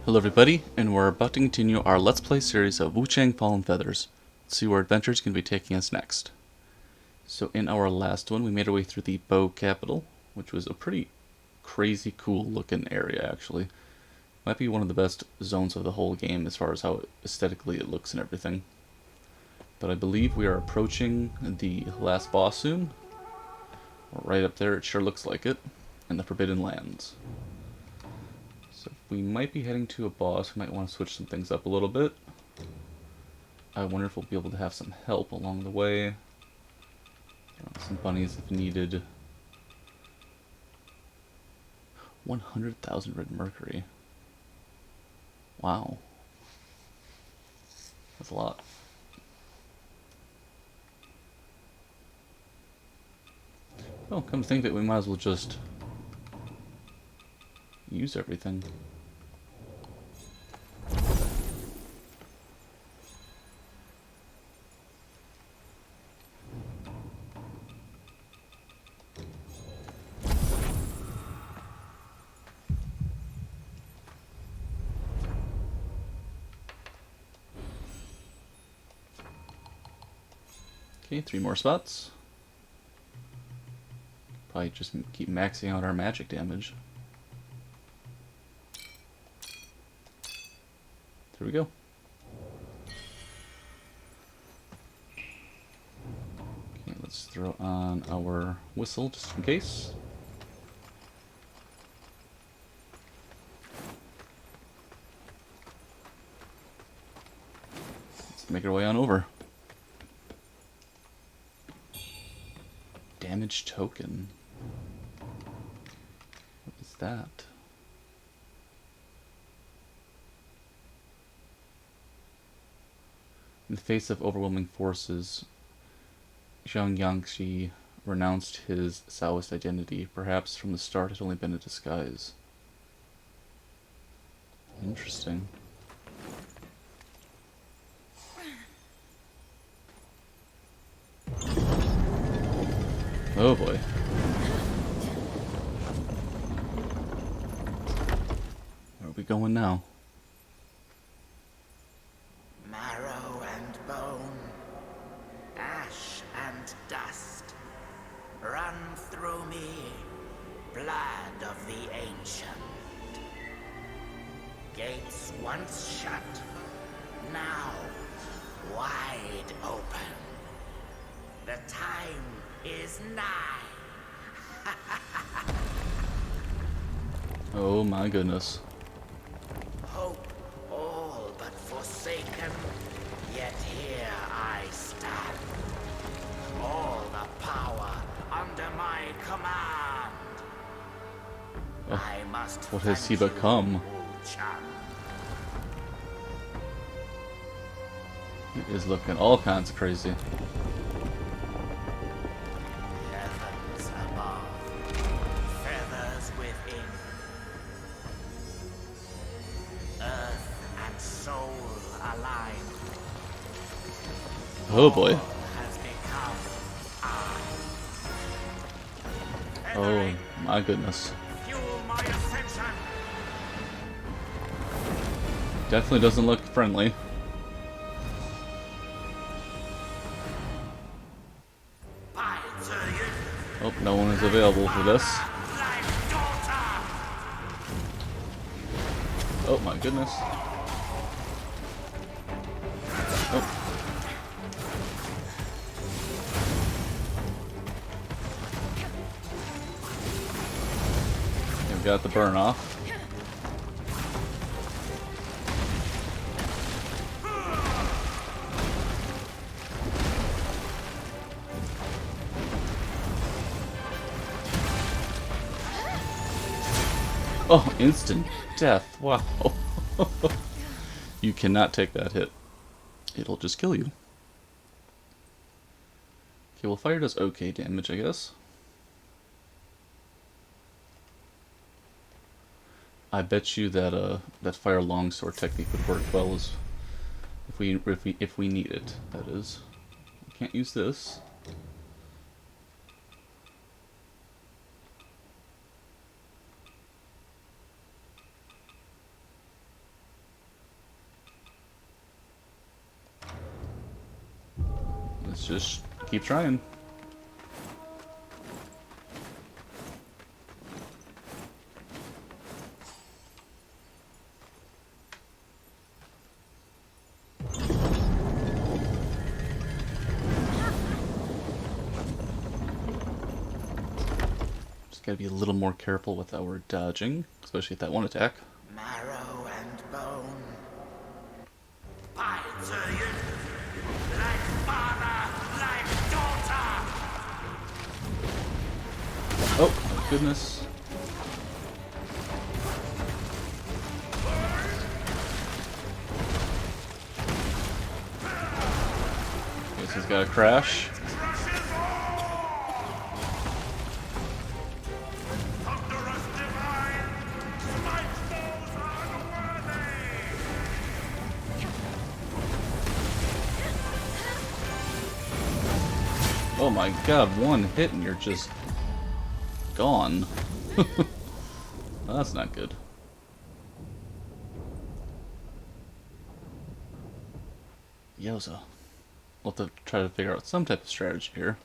Hello everybody, and we're about to continue our Let's Play series of Wuchang Fallen Feathers. Let's see where adventures can be taking us next. So in our last one, we made our way through the Bow Capital, which was a pretty crazy cool looking area actually. Might be one of the best zones of the whole game as far as how aesthetically it looks and everything. But I believe we are approaching the last boss soon. Right up there, it sure looks like it, in the Forbidden Lands. So we might be heading to a boss. We might want to switch some things up a little bit. I wonder if we'll be able to have some help along the way. Some bunnies if needed. 100,000 red mercury. Wow. That's a lot. Oh, come to think of it, we might as well just use everything. Okay, 3 more spots. Probably just keep maxing out our magic damage. There we go. Okay, let's throw on our whistle just in case. Let's make our way on over. Damage token. What is that? In the face of overwhelming forces, Zhang Yangxi renounced his Taoist identity. Perhaps from the start it had only been a disguise. Interesting. Oh boy. Where are we going now? Marrow and bone, ash and dust, run through me, blood of the ancient. Gates once shut, now wide open. The time is nigh. Oh my goodness. Hope all but forsaken, yet here I stand. All the power under my command. Oh, I must what has he thank you, become? Wuchang. He is looking all kinds of crazy. Heavens above, feathers within. Earth and soul aligned. Oh boy. All has become I. Oh my goodness. Fuel my ascension. Definitely doesn't look friendly. By Zurian, Oh, no one is available for this. like daughter. Oh my goodness. Oh. We've got the burn off. Oh, instant death. Wow. You cannot take that hit. It'll just kill you. Okay, well fire does okay damage, I guess. I bet you that that fire longsword technique would work well as if we need it, that is. We can't use this. Just keep trying. Just gotta be a little more careful with our dodging, especially at that one attack. Marrow and bone. By Tyrion, like father, like daughter. Oh, my goodness. Guess he's got a crash. Thunderous divine, smite those unworthy. Oh my god, one hit and you're just gone. Well, that's not good. Yoza. We'll have to try to figure out some type of strategy here.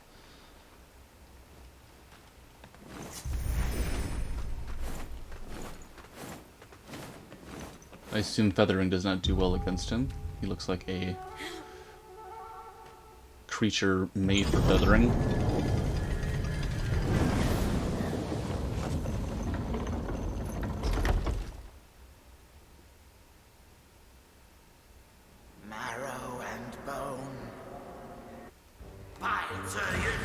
I assume feathering does not do well against him. He looks like a creature made for feathering. Marrow and bone. By Tyrion,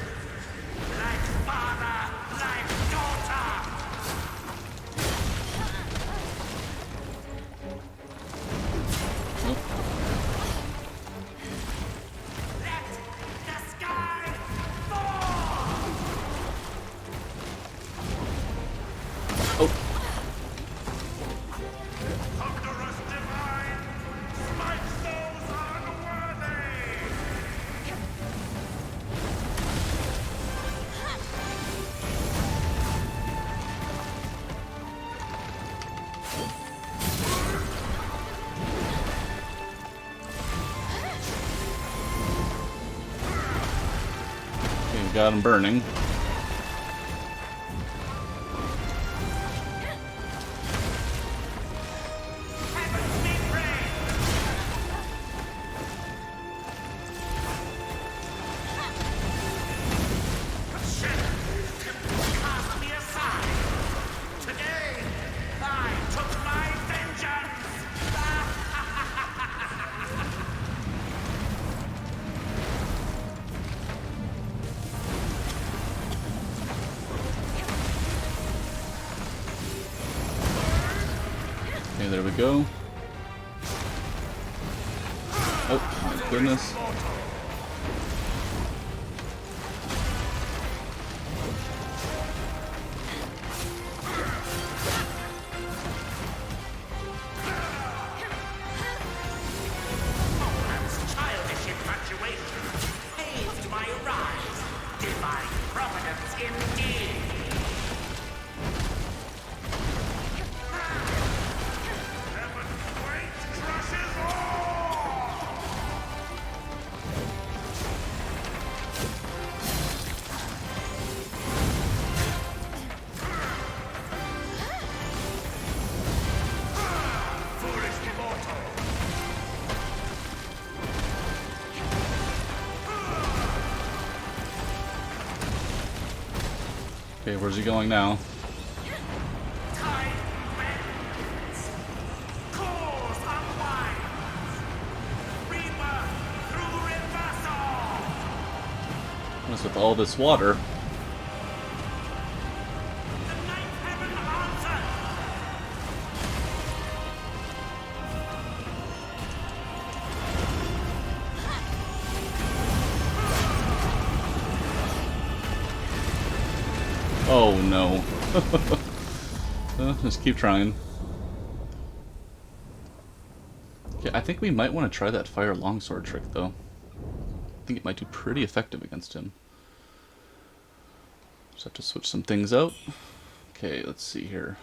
like father, like daughter. Let the sky fall. Oh, Thunderous divine, smite those unworthy. okay, we got him burning. Heavens be praised. Cast me aside. Today, I took my vengeance. Okay, there we go. Oh, my goodness. Childish infatuation paved my rise. Divine providence indeed. Heaven's weight crushes all. Foolish mortal. Okay, where's he going now? Time bends. Cause unwinds. Rebirth through reversal. What's with all this water? The ninth heaven answers. Oh no. Just keep trying. Okay, I think we might want to try that fire longsword trick though. I think it might do pretty effective against him. Just have to switch some things out. Okay, let's see here.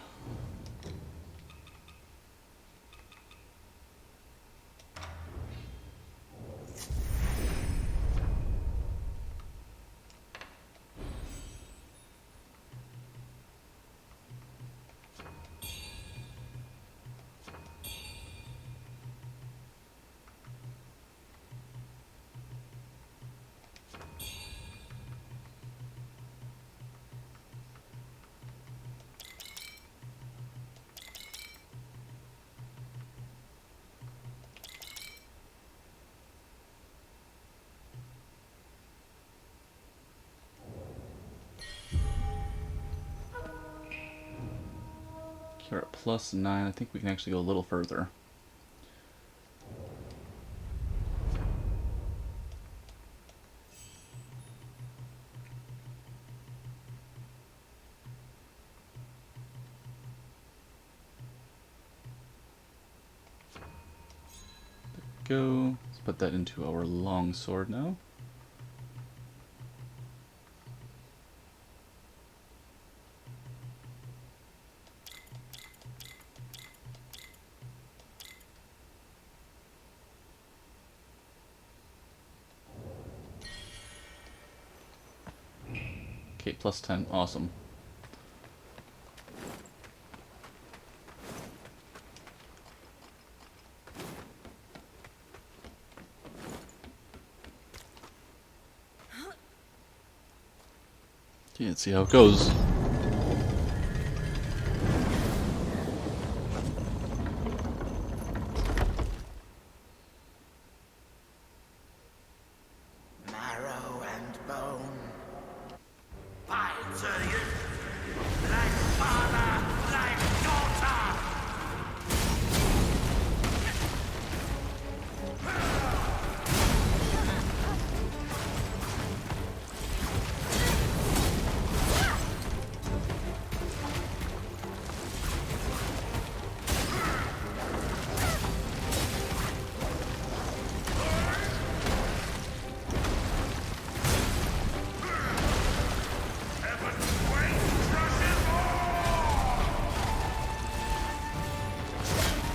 You're at +9. I think we can actually go a little further. Go. Let's put that into our long sword now. Okay, +10. Awesome. Okay, let's see how it goes. Marrow and bone. Fine, sir, like father, like daughter.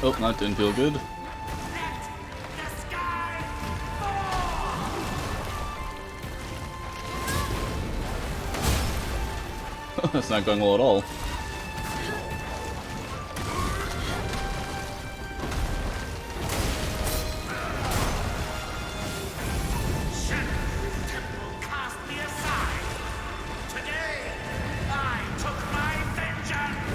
Oh, that didn't feel good. Let the sky fall. That's not going well at all. Temple cast me aside. Today, I took my vengeance.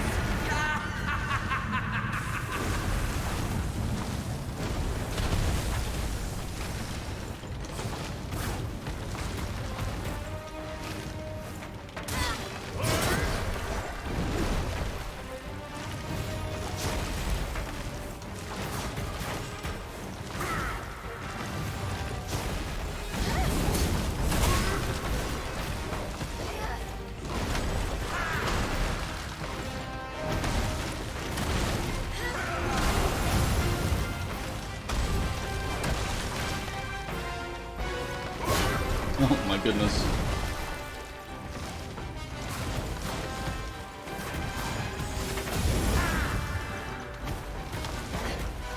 Oh my goodness.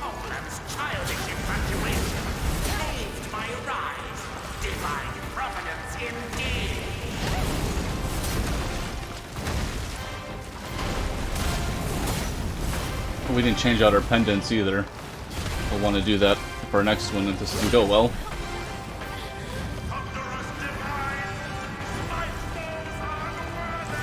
Oland's childish infatuation paved my rise. Divine providence indeed. We didn't change out our pendants either. We'll want to do that for our next one if this doesn't go well. Thunderous divine, my foes unworthy.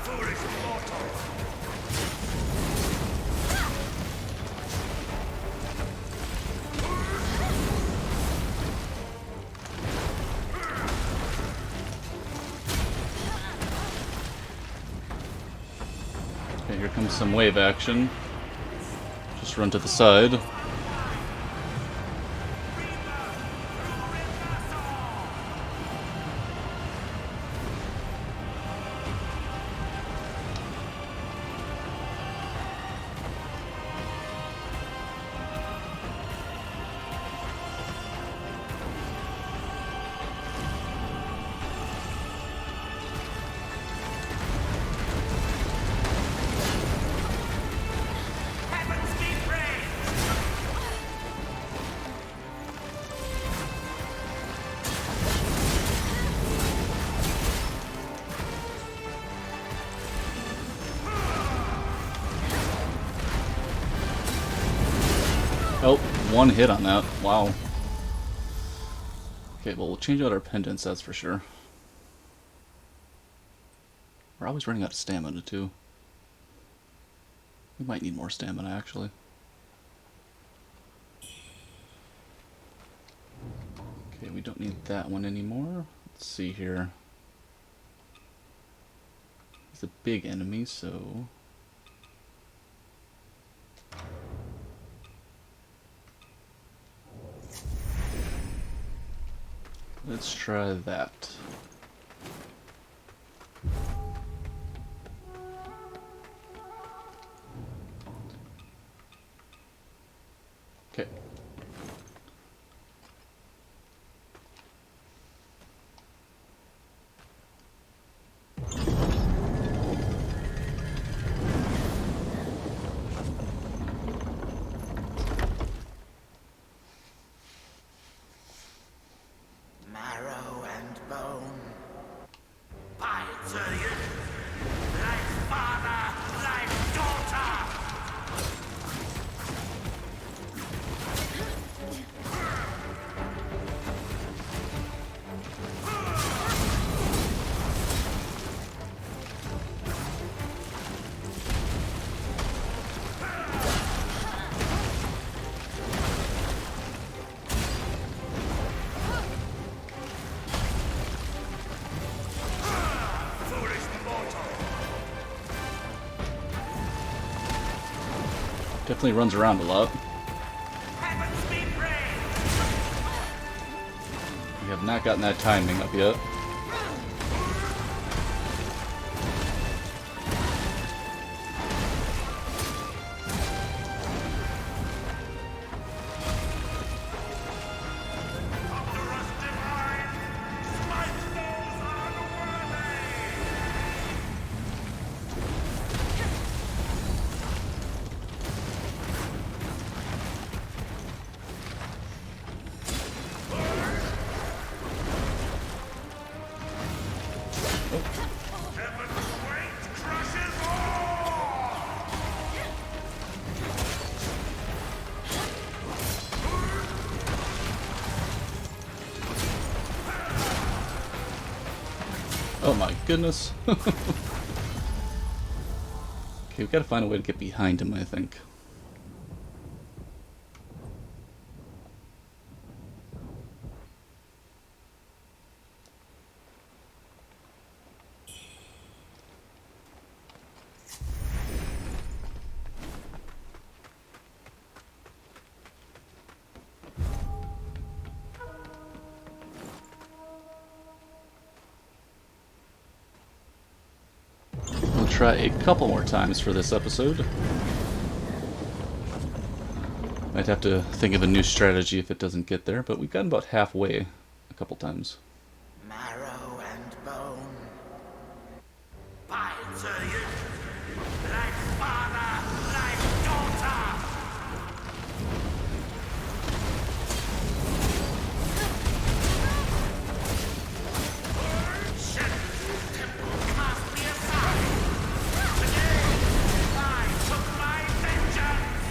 Foolish mortals. Okay, here comes some wave action. Just run to the side. Heavens be praised. Oh, one hit on that. Wow. Okay, well, we'll change out our pendants, that's for sure. We're always running out of stamina, too. We might need more stamina, actually. Okay, we don't need that one anymore. Let's see here. He's a big enemy, so... let's try that. Okay. Marrow and bone. By Tyrion, like father, like daughter. Foolish mortal. Definitely runs around a lot. Heavens be praised. We have not gotten that timing up yet. Thunderous divine. Smite those unworthy. Heaven's weight crushes all. Oh my goodness. Okay, we gotta find a way to get behind him, I think. We'll try a couple more times for this episode. Might have to think of a new strategy if it doesn't get there, but we've gotten about halfway a couple times. Marrow and bone. By Tyrion, like father, like daughter. Shit, temple cast me aside. Today, I took my vengeance.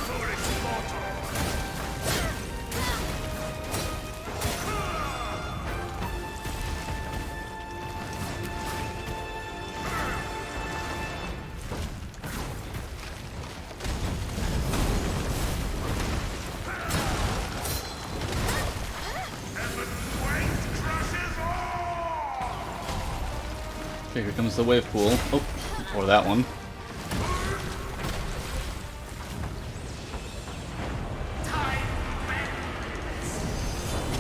Foolish mortal. Heaven's weight crushes all. Okay, here comes the wave pool. Oh, or that one. Time bends.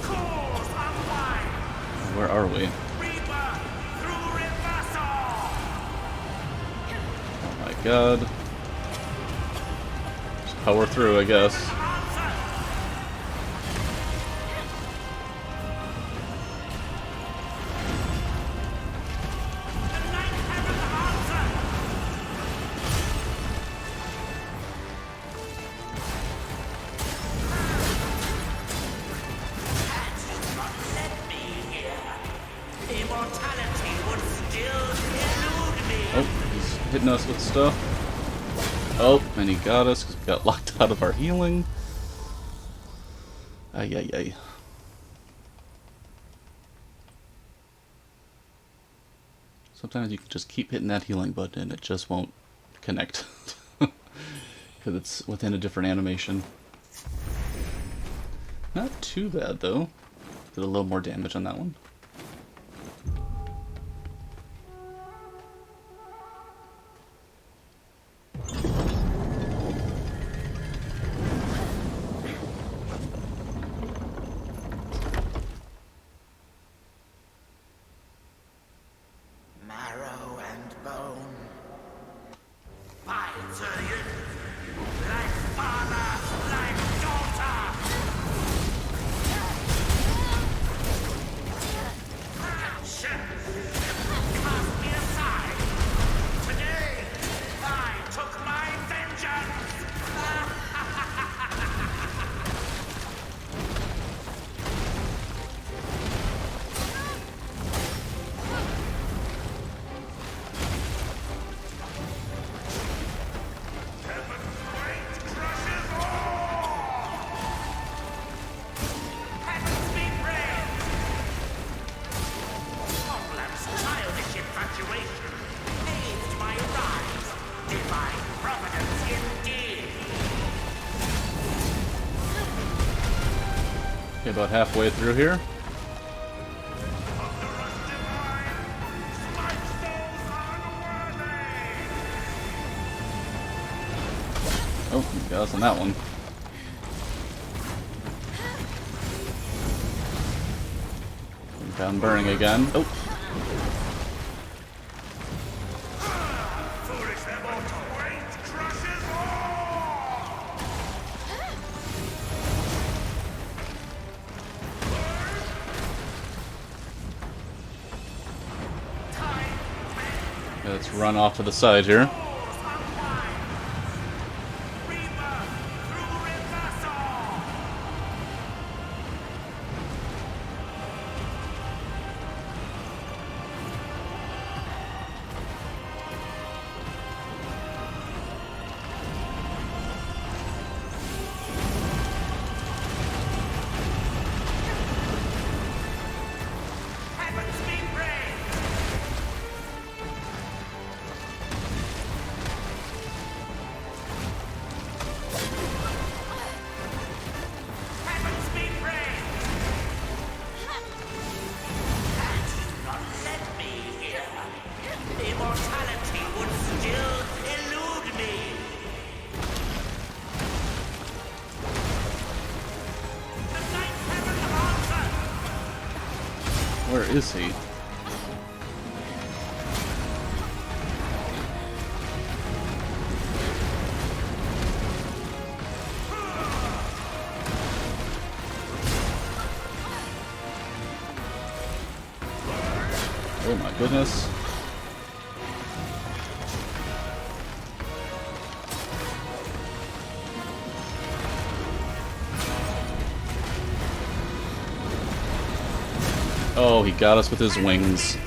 Cause unwind. Where are we? Reaper through reversal. Oh my god. Just power through, I guess. Answer. The ninth heaven answer. That must hitting us with stuff. Oh, and he got us because we got locked out of our healing. Ay, ay, ay. Sometimes you can just keep hitting that healing button and it just won't connect. Because it's within a different animation. Not too bad though. Did a little more damage on that one. Marrow and bone. I tell you, like father, like daughter. Shit. Cast me aside. Today, I took my vengeance. Heavens be praised. Homeland's childish infatuation paved my rise. Divine providence indeed. Okay, about halfway through here. Oh, he got us on that one. Down burning again. Oh. Foolish them all to wait, crushes all. Time Okay, let's run off to the side here. falls unwind. Rebirth through reversal. Heavens be praised. Heavens be praised. Had you not led me here, immortality would still elude me. The ninth heaven answered. Where is he? Oh my goodness. Oh, he got us with his wings.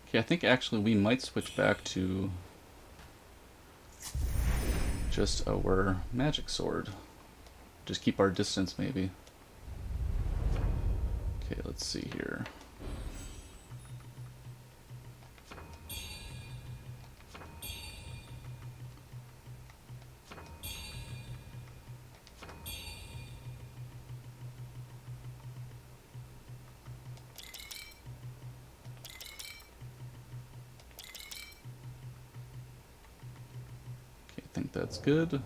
Okay, I think actually we might switch back to just our magic sword. Just keep our distance, maybe. Okay, let's see here. Okay, I think that's good.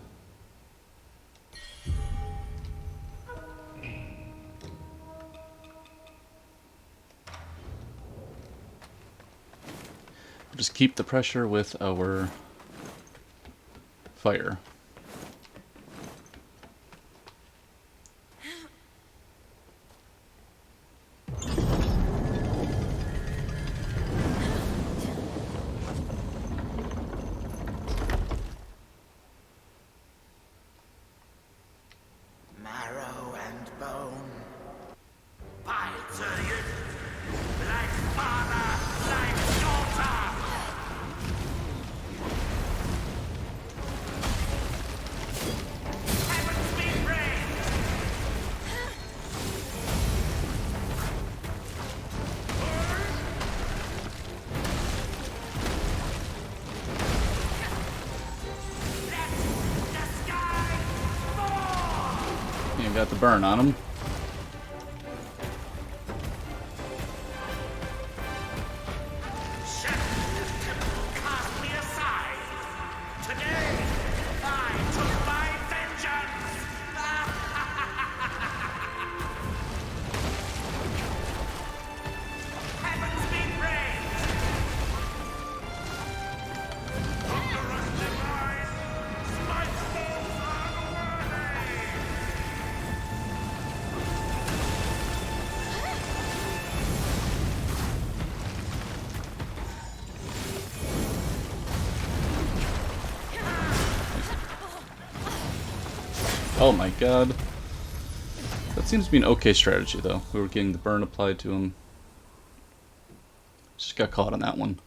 Just keep the pressure with our fire. got the burn on him. Oh my god. That seems to be an okay strategy, though. We were getting the burn applied to him. Just got caught on that one.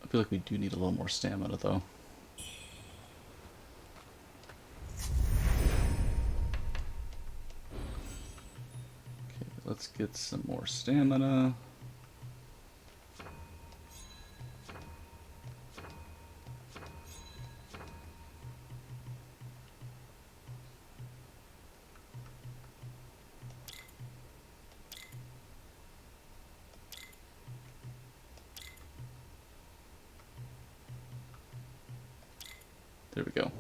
I feel like we do need a little more stamina, though. Okay, let's get some more stamina. There we go.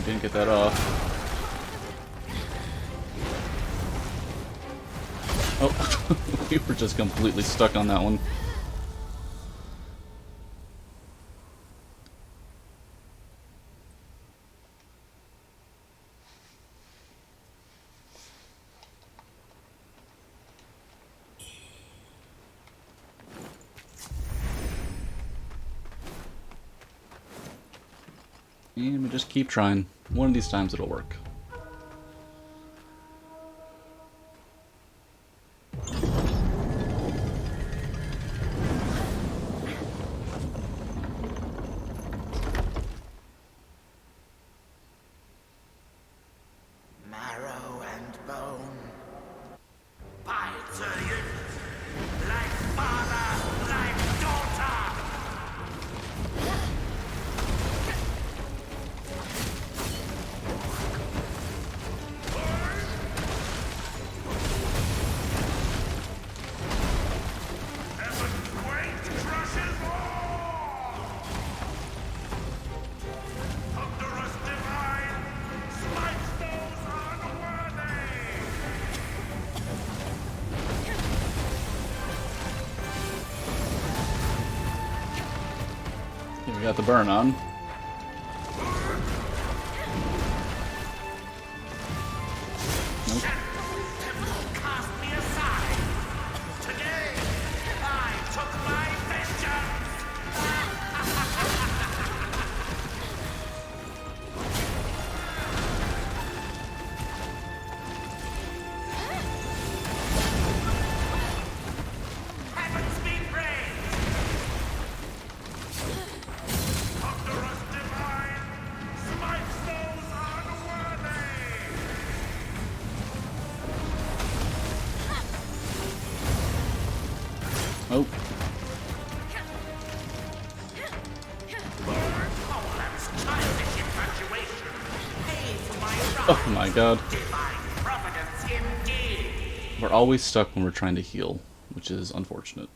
Didn't get that off. Oh, we were just completely stuck on that one. And we just keep trying. One of these times it'll work. Marrow and bone. Python, like father, like daughter. We got the burn on. Nope. Cast me aside. Today, I took my vengeance. Heavens be praised. Thunderous divine, smite those unworthy. Oh, Poland's childish infatuation pays for my oh my god. divine providence indeed. We're always stuck when we're trying to heal, which is unfortunate.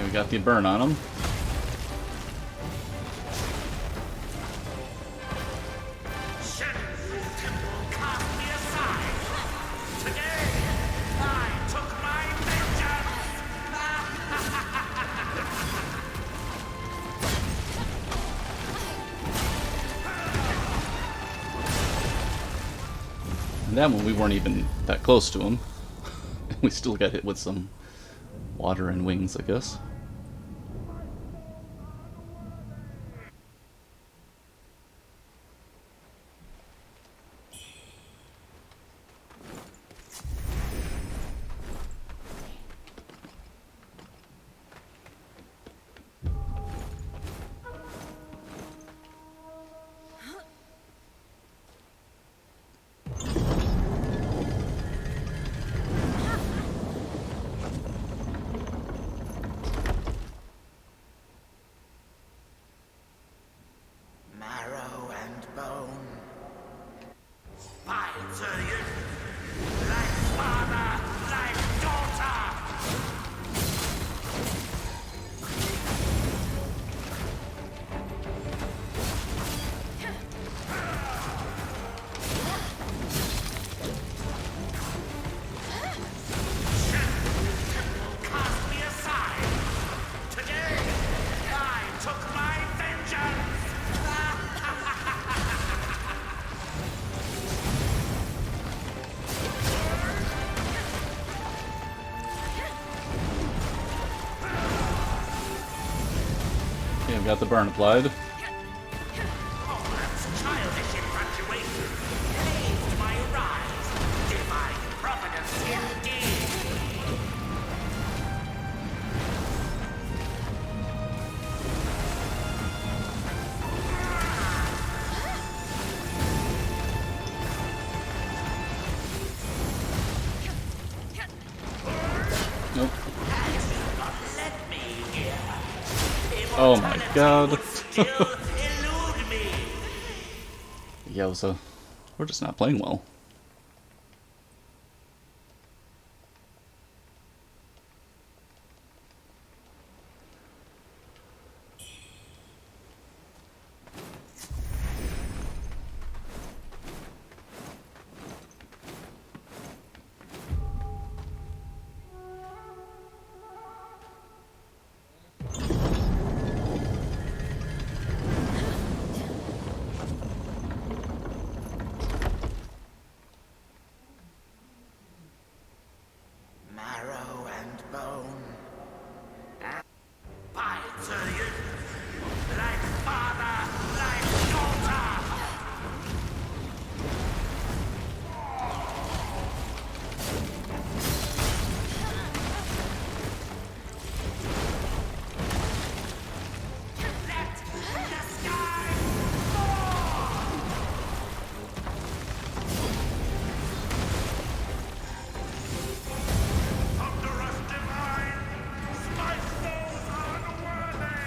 we got the burn on him. And that one we weren't even that close to him. We still got hit with some water and wings, I guess. Marrow and bone. Fine, Sir. Like father, like daughter. Cast me aside. Today, I took my vengeance. Okay, we got the burn applied. Oh, that's childish infatuation. Paved my rise. Divine providence indeed. Nope. Had you not led me here, Oh my god. would still elude me. Yeah, we're just not playing well. Marrow and bone. Fine, Sir. Like father, like daughter. Let the sky fall. Thunderous divine, smite those unworthy.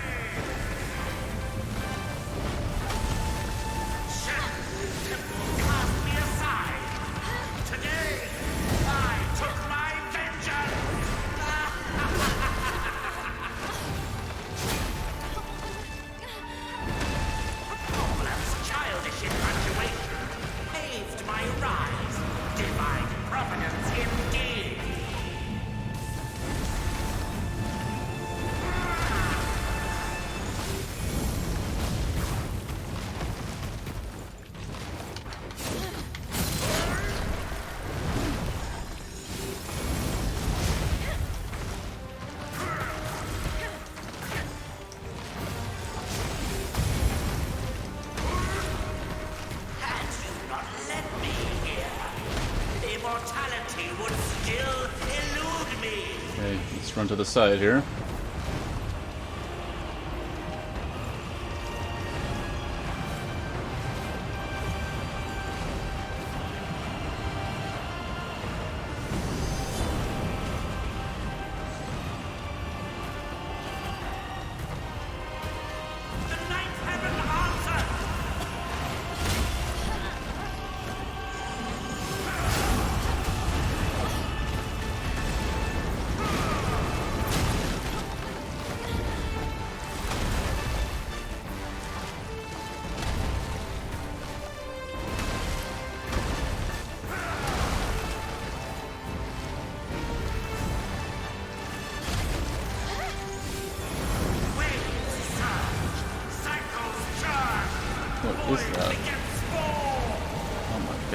Shed temple cast me aside. Today, I took my vengeance. Oh, that's childish infatuation. Paved my rise. Divine providence indeed. Had you not led me here, immortality would still elude me. Okay, let's run to the side here. The ninth heaven answered.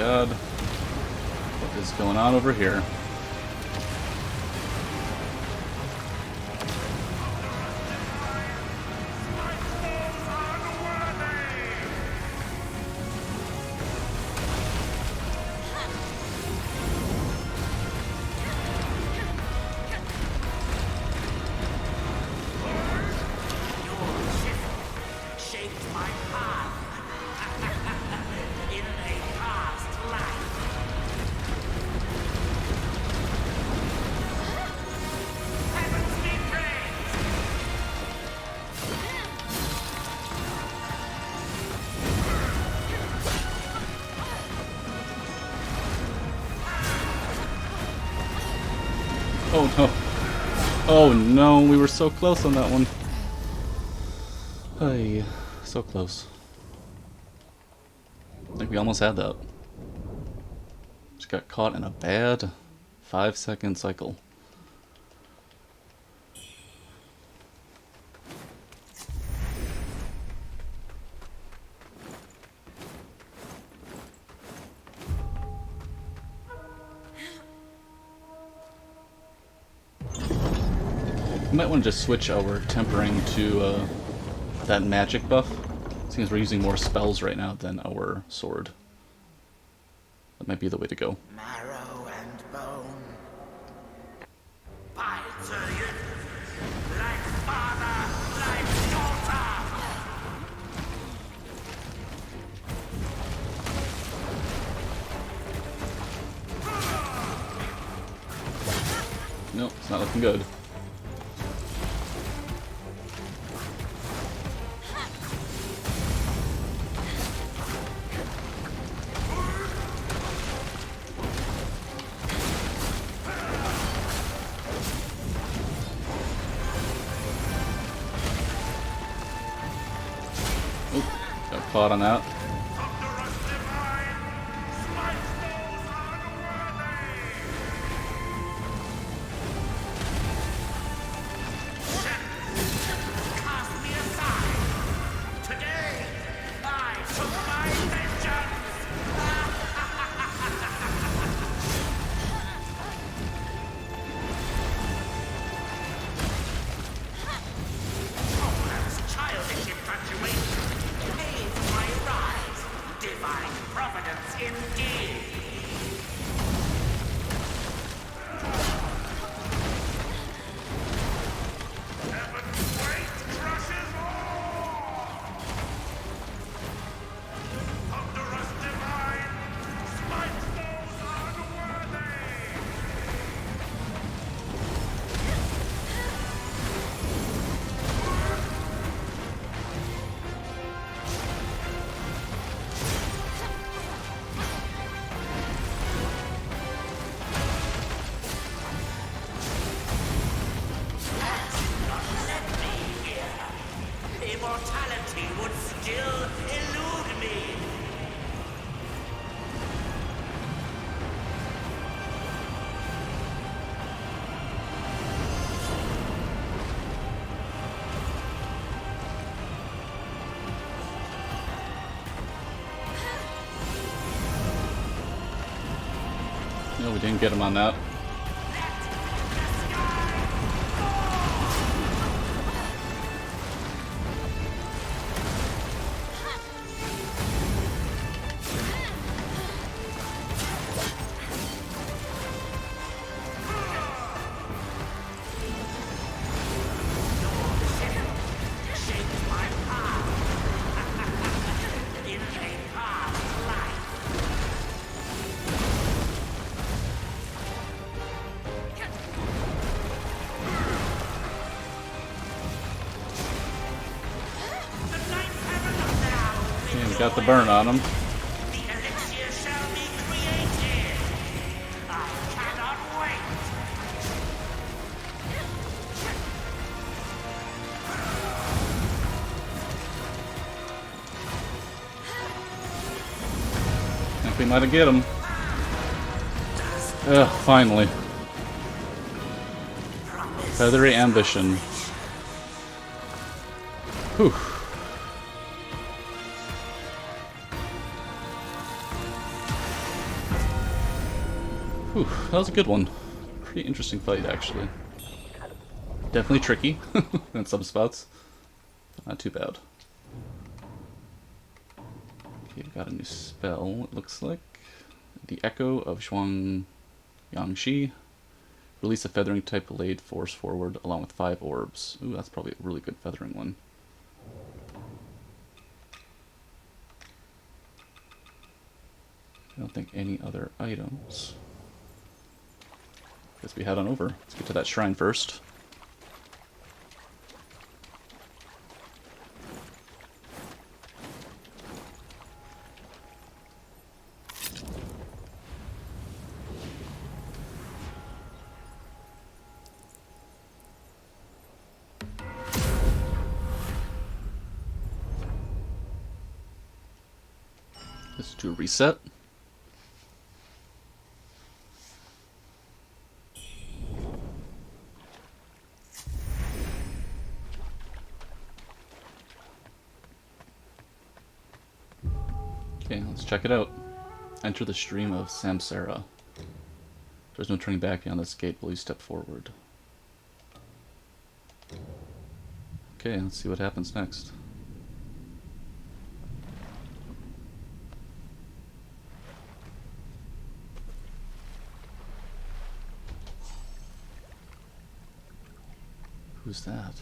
god. What is going on over here? Oh no. Oh no, we were so close on that one. Hey, so close. I think we almost had that. Just got caught in a bad 5-second cycle. We might want to just switch our tempering to that magic buff. Seems we're using more spells right now than our sword. That might be the way to go. Marrow and bone. Bites like father, like daughter. Nope, it's not looking good. Got caught on that. Immortality would still elude me. No, we didn't get him on that. Got the burn on him. The elixir shall be created. I cannot wait. I think we might have get him. Ugh, finally. Feathery ambition. Whew. Whew, that was a good one. Pretty interesting fight, actually. Definitely tricky in some spots. But not too bad. Okay, we've got a new spell, it looks like. The Echo of Zhuang Yangshi. Release a feathering type blade, force forward, along with 5 orbs. Ooh, that's probably a really good feathering one. I don't think any other items. Guess we head on over. Let's get to that shrine first. Let's do a reset. Okay, let's check it out. Enter the stream of Samsara. There's no turning back beyond this gate while you step forward. Okay, let's see what happens next. Who's that?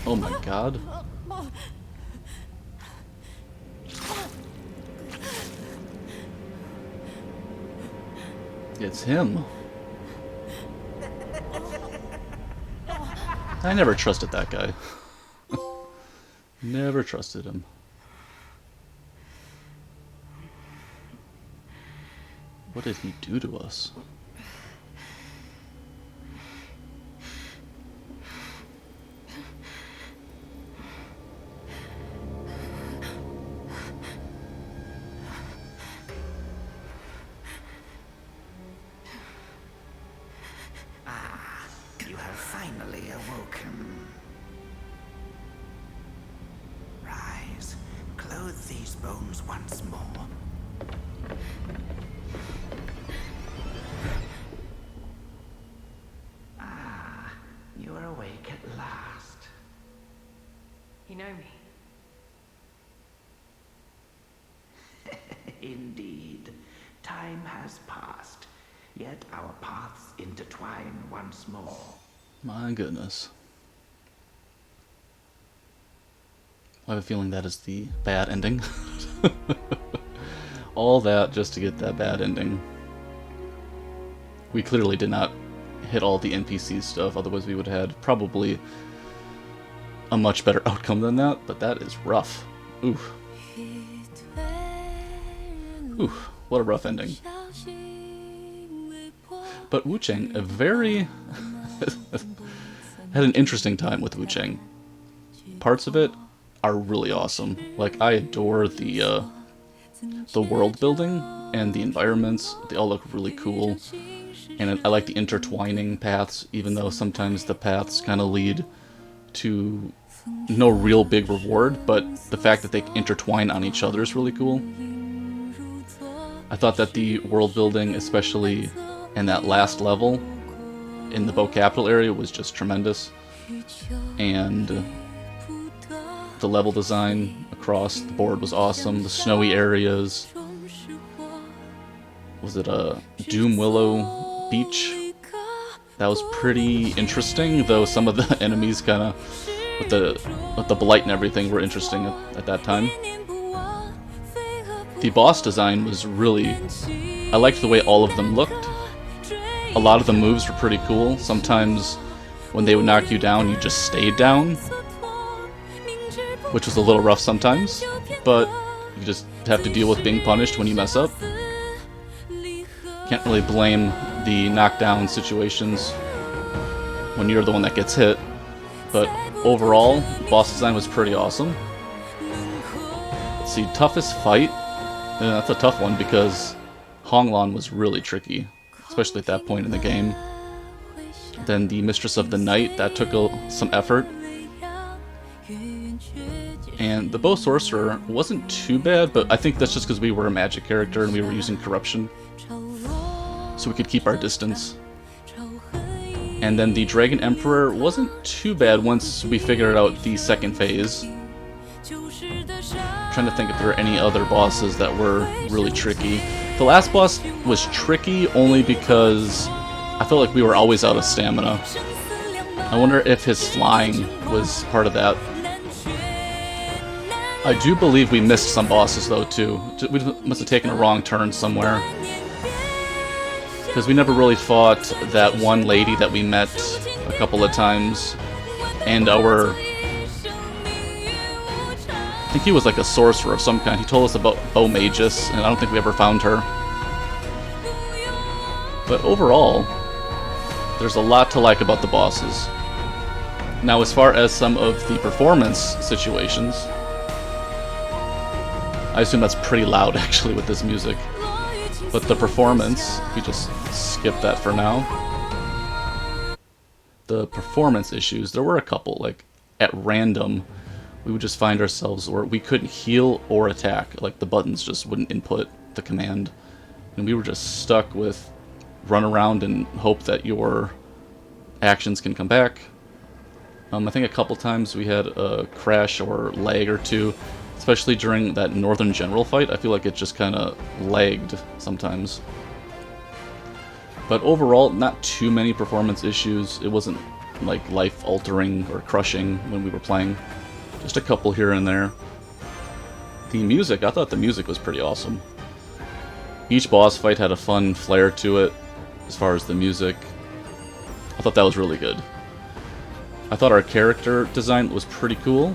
Oh my god. It's him. I never trusted that guy. Never trusted him. What did he do to us? You have finally awoken. Rise, clothe these bones once more. You are awake at last. You know me? Indeed, time has passed, yet our paths intertwine once more. My goodness. I have a feeling that is the bad ending. All that just to get that bad ending. We clearly did not hit all the NPC stuff, otherwise we would have had probably a much better outcome than that, but that is rough. Oof. Oof, what a rough ending. But Wuchang, a very... had an interesting time with Wuchang. Parts of it are really awesome. Like, I adore the world building and the environments. They all look really cool. And I like the intertwining paths, even though sometimes the paths kind of lead to no real big reward, but the fact that they intertwine on each other is really cool. I thought that the world building, especially in that last level, in the Bow Capital area, was just tremendous. And the level design across the board was awesome. The snowy areas. Was it a Doom Willow Beach? That was pretty interesting, though some of the enemies kind of, with the blight and everything, were interesting at that time. The boss design was really... I liked the way all of them looked. A lot of the moves were pretty cool. Sometimes when they would knock you down, you just stayed down, which was a little rough sometimes, but you just have to deal with being punished when you mess up. Can't really blame the knockdown situations when you're the one that gets hit, but overall, boss design was pretty awesome. Let's see, toughest fight? That's a tough one because Honglan was really tricky. especially at that point in the game. Then the Mistress of the Night, that took some effort. And the Bow Sorcerer wasn't too bad, but I think that's just because we were a magic character and we were using corruption, so we could keep our distance. And then the Dragon Emperor wasn't too bad once we figured out the second phase. I'm trying to think if there are any other bosses that were really tricky. The last boss was tricky only because I felt like we were always out of stamina. I wonder if his flying was part of that. I do believe we missed some bosses though too. We must have taken a wrong turn somewhere. Because we never really fought that one lady that we met a couple of times. And our... I think he was like a sorcerer of some kind. He told us about Bow Magus, and I don't think we ever found her. But overall, there's a lot to like about the bosses. Now, as far as some of the performance situations, I assume that's pretty loud actually with this music. But the performance, if we just skip that for now. The performance issues, there were a couple, like at random, we would just find ourselves where we couldn't heal or attack, like the buttons just wouldn't input the command. And we were just stuck with run around and hope that your actions can come back. I think a couple times we had a crash or lag or two, especially during that Northern General fight. I feel like it just kind of lagged sometimes. But overall, not too many performance issues. It wasn't like life-altering or crushing when we were playing. Just a couple here and there. The music, I thought the music was pretty awesome. Each boss fight had a fun flair to it as far as the music. I thought that was really good. I thought our character design was pretty cool.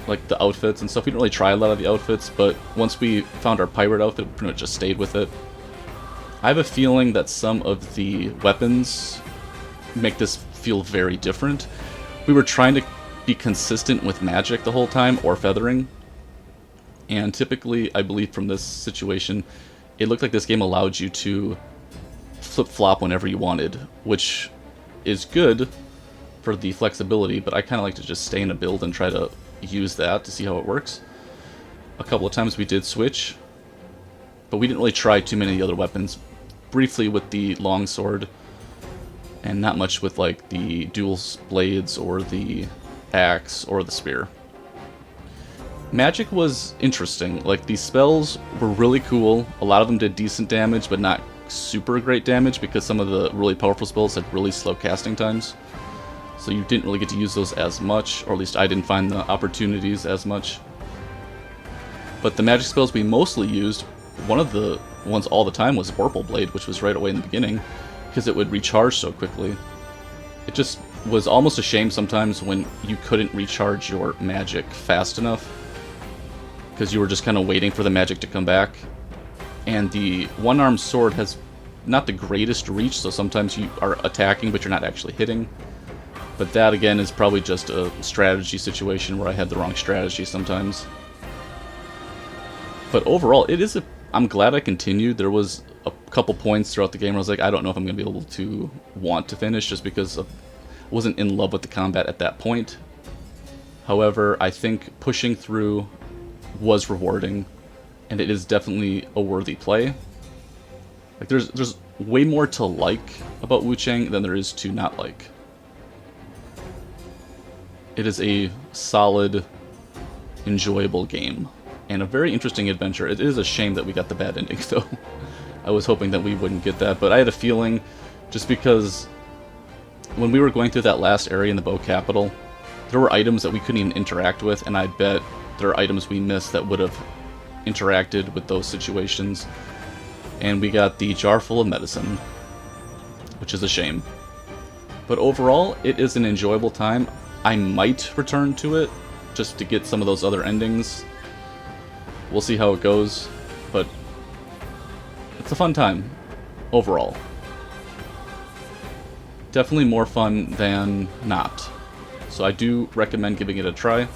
Like the outfits and stuff. We didn't really try a lot of the outfits, but once we found our pirate outfit, we pretty much just stayed with it. I have a feeling that some of the weapons make this feel very different. We were trying to be consistent with magic the whole time, or feathering. And typically, I believe from this situation, it looked like this game allowed you to flip-flop whenever you wanted, which is good for the flexibility, but I kind of like to just stay in a build and try to use that to see how it works. A couple of times we did switch, but we didn't really try too many of the other weapons. Briefly with the longsword, and not much with like the dual blades or the axe or the spear. Magic was interesting. Like, these spells were really cool. A lot of them did decent damage, but not super great damage because some of the really powerful spells had really slow casting times. So you didn't really get to use those as much, or at least I didn't find the opportunities as much. But the magic spells we mostly used, one of the ones all the time was Vorpal Blade, which was right away in the beginning, because it would recharge so quickly. It just was almost a shame sometimes when you couldn't recharge your magic fast enough, because you were just kind of waiting for the magic to come back. And the one-armed sword has not the greatest reach, so sometimes you are attacking but you're not actually hitting. But that again is probably just a strategy situation where I had the wrong strategy sometimes. But overall, I'm glad I continued. There was a couple points throughout the game where I was like, I don't know if I'm going to be able to want to finish, just because I wasn't in love with the combat at that point. However, I think pushing through was rewarding, and it is definitely a worthy play. Like, there's way more to like about Wuchang than there is to not like. It is a solid, enjoyable game, and a very interesting adventure. It is a shame that we got the bad ending, though. I was hoping that we wouldn't get that, but I had a feeling, just because when we were going through that last area in the Bow Capital, there were items that we couldn't even interact with, and I bet there are items we missed that would have interacted with those situations. And we got the jar full of medicine, which is a shame. But overall, it is an enjoyable time. I might return to it, just to get some of those other endings. We'll see how it goes, but it's a fun time, overall. Definitely more fun than not. So I do recommend giving it a try.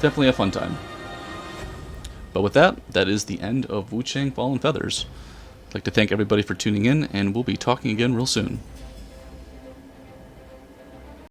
Definitely a fun time. But with that, that is the end of Wuchang Fallen Feathers. I'd like to thank everybody for tuning in, and we'll be talking again real soon.